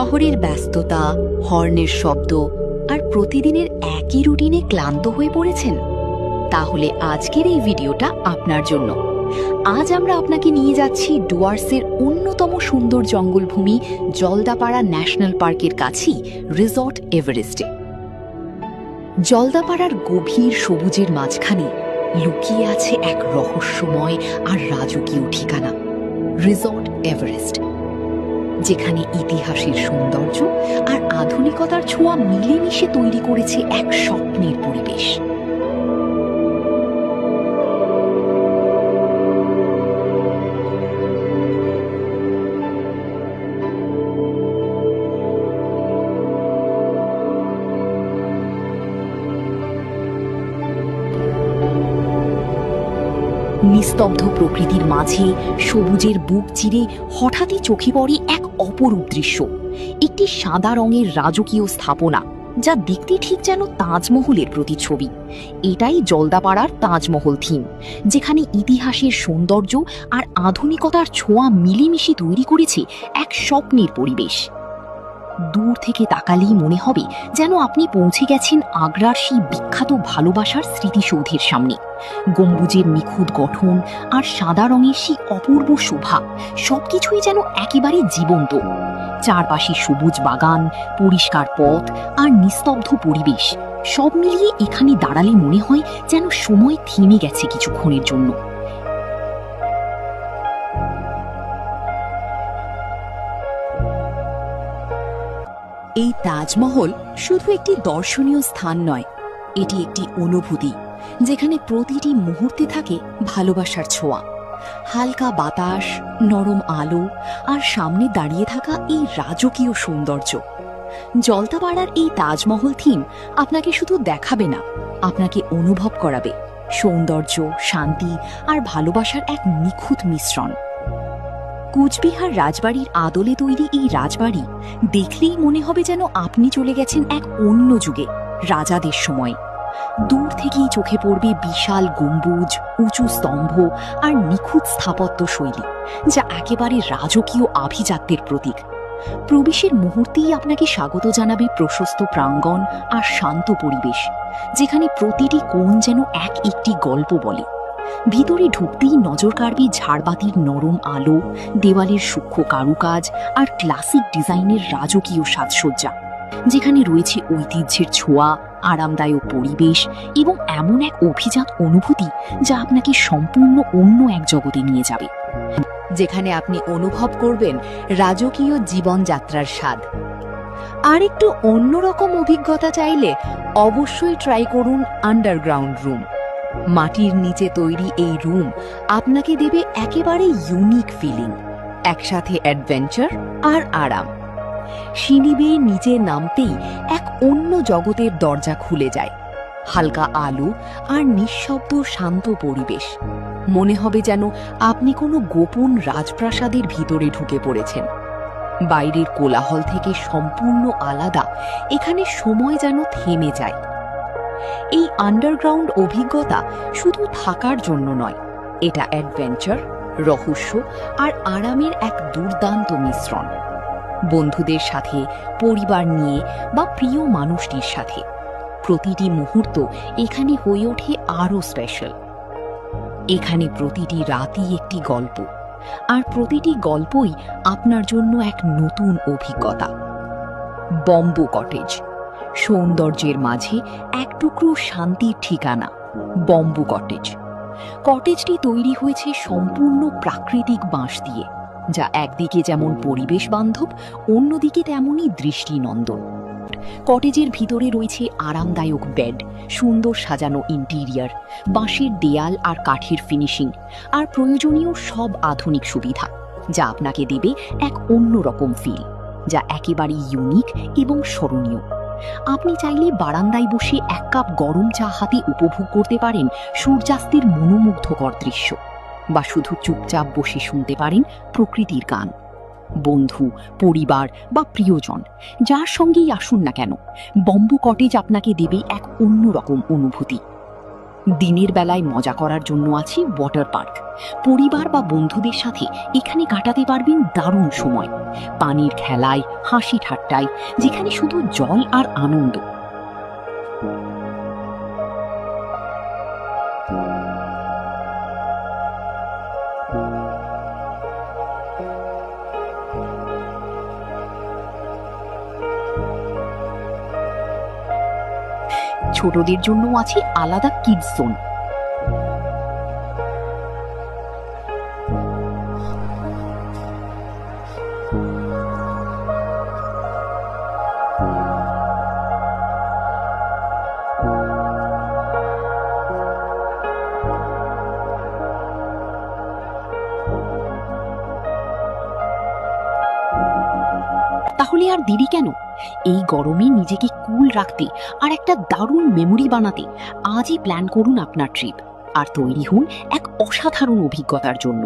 শহরের ব্যস্ততা, হর্নের শব্দ আর প্রতিদিনের একই রুটিনে ক্লান্ত হয়ে পড়েছেন? তাহলে আজকের এই ভিডিওটা আপনার জন্য। আজ আমরা আপনাকে নিয়ে যাচ্ছি ডুয়ার্সের অন্যতম সুন্দর জঙ্গলভূমি জলদাপাড়া ন্যাশনাল পার্কের কাছেই রিসর্ট এভারেস্টে। জলদাপাড়ার গভীর সবুজের মাঝখানে লুকিয়ে আছে এক রহস্যময় আর রাজকীয় ঠিকানা, রিসর্ট এভারেস্ট, যেখানে ইতিহাসের সৌন্দর্য আর আধুনিকতার ছোঁয়া মিলেমিশে তৈরি করেছে এক স্বপ্নের পরিবেশ। নিস্তব্ধ প্রকৃতির মাঝে সবুজের বুক চিরে হঠাৎই চোখে পড়ে এক অপরূপ দৃশ্য, একটি সাদা রঙের রাজকীয় স্থাপনা, যা দেখতে ঠিক যেন তাজমহলের প্রতিচ্ছবি। এটাই জলদাপাড়ার তাজমহল থিম, যেখানে ইতিহাসের সৌন্দর্য আর আধুনিকতার ছোঁয়া মিলেমিশে তৈরি করেছে এক স্বপ্নের পরিবেশ। দূর থেকে তাকালেই মনে হবে যেন আপনি পৌঁছে গেছেন আগ্রার সেই বিখ্যাত ভালোবাসার স্মৃতিসৌধের সামনে। গম্বুজের নিখুঁত গঠন আর সাদা রঙের সেই অপূর্ব শোভা সবকিছুই যেন একেবারে জীবন্ত। চারপাশে সবুজ বাগান, পরিষ্কার পথ আর নিস্তব্ধ পরিবেশ, সব মিলিয়ে এখানে দাঁড়ালে মনে হয় যেন সময় থেমে গেছে কিছুক্ষণের জন্য। এই তাজমহল শুধু একটি দর্শনীয় স্থান নয়, এটি একটি অনুভূতি, যেখানে প্রতিটি মুহূর্তে থাকে ভালোবাসার ছোঁয়া। হালকা বাতাস, নরম আলো আর সামনে দাঁড়িয়ে থাকা এই রাজকীয় সৌন্দর্য। জলদাপাড়ার এই তাজমহল থিম আপনাকে শুধু দেখাবে না, আপনাকে অনুভব করাবে সৌন্দর্য, শান্তি আর ভালোবাসার এক নিখুঁত মিশ্রণ। কুচবিহার রাজবাড়ির আদলে তৈরি এই রাজবাড়ি দেখলেই মনে হবে যেন আপনি চলে গেছেন এক অন্য যুগে, রাজাদের সময়। দূর থেকেই চোখে পড়বে বিশাল গম্বুজ, উঁচু স্তম্ভ আর নিখুঁত স্থাপত্য শৈলী, যা একেবারে রাজকীয় আভিজাত্যের প্রতীক। প্রবেশের মুহূর্তেই আপনাকে স্বাগত জানাবে প্রশস্ত প্রাঙ্গণ আর শান্ত পরিবেশ, যেখানে প্রতিটি কোণ যেন এক একটি গল্প বলে। ভিতরে ঢুকতেই নজর কাড়বে ঝাড়বাতির নরম আলো, দেওয়ালের সূক্ষ্ম কারুকাজ আর ক্লাসিক ডিজাইনের রাজকীয় সাজসজ্জা, যেখানে রয়েছে ঐতিহ্যের ছোঁয়া, আরামদায়ক পরিবেশ এবং এমন এক অভিজাত অনুভূতি যা আপনাকে সম্পূর্ণ অন্য এক জগতে নিয়ে যাবে, যেখানে আপনি অনুভব করবেন রাজকীয় জীবনযাত্রার স্বাদ। আর একটু অন্যরকম অভিজ্ঞতা চাইলে অবশ্যই ট্রাই করুন আন্ডারগ্রাউন্ড রুম। মাটির নিচে তৈরি এই রুম আপনাকে দেবে একেবারে ইউনিক ফিলিং, একসাথে অ্যাডভেঞ্চার আর আরাম। সিঁড়ি বেয়ে নিচে নামতেই এক অন্য জগতের দরজা খুলে যায়। হালকা আলো আর নিঃশব্দ শান্ত পরিবেশ, মনে হবে যেন আপনি কোনো গোপন রাজপ্রাসাদের ভিতরে ঢুকে পড়েছেন। বাইরের কোলাহল থেকে সম্পূর্ণ আলাদা, এখানে সময় যেন থেমে যায়। এই আন্ডারগ্রাউন্ড অভিজ্ঞতা শুধু থাকার জন্য নয়, এটা অ্যাডভেঞ্চার, রহস্য আর আরামের এক দুর্দান্ত মিশ্রণ। বন্ধুদের সাথে, পরিবার নিয়ে বা প্রিয় মানুষটির সাথে প্রতিটি মুহূর্ত এখানে হয়ে ওঠে আরও স্পেশাল। এখানে প্রতিটি রাতই একটি গল্প, আর প্রতিটি গল্পই আপনার জন্য এক নতুন অভিজ্ঞতা। বম্বু কটেজ, সৌন্দর্যের মাঝে এক টুকরো শান্তির ঠিকানা। Bamboo cottage. কটেজটি তৈরি হয়েছে সম্পূর্ণ প্রাকৃতিক বাঁশ দিয়ে, যা একদিকে যেমন পরিবেশ বান্ধব, অন্যদিকে তেমনই দৃষ্টিনন্দন। কটেজের ভিতরে রয়েছে আরামদায়ক বেড, সুন্দর সাজানো ইন্টিরিয়ার, বাঁশের দেয়াল আর কাঠের ফিনিশিং, আর প্রয়োজনীয় সব আধুনিক সুবিধা, যা আপনাকে দেবে এক অন্যরকম ফিল, যা একেবারে ইউনিক এবং স্মরণীয়। আপনি চাইলে বারান্দায় বসে এক কাপ গরম চা হাতে উপভোগ করতে পারেন সূর্যাস্তের মনোমুগ্ধকর দৃশ্য, বা শুধু চুপচাপ বসে শুনতে পারেন প্রকৃতির গান। বন্ধু, পরিবার বা প্রিয়জন, যার সঙ্গেই আসুন না কেন, বম্বু কটেজ আপনাকে দেবে এক অন্যরকম অনুভূতি। দিনের বেলায় মজা করার জন্য আছে ওয়াটার পার্ক। পরিবার বা বন্ধুদের সাথে এখানে কাটাতে পারবেন দারুণ সময়, পানির খেলায়, হাসি ঠাট্টায়, যেখানে শুধু জল আর আনন্দ। ছোটদের জন্য আছে আলাদা কিডস জোন। তাহলে আর দেরি কেন? এই গরমে নিজেকে কুল রাখতে আর একটা দারুণ মেমোরি বানাতে আজই প্ল্যান করুন আপনার ট্রিপ, আর তৈরি হন এক অসাধারণ অভিজ্ঞতার জন্য।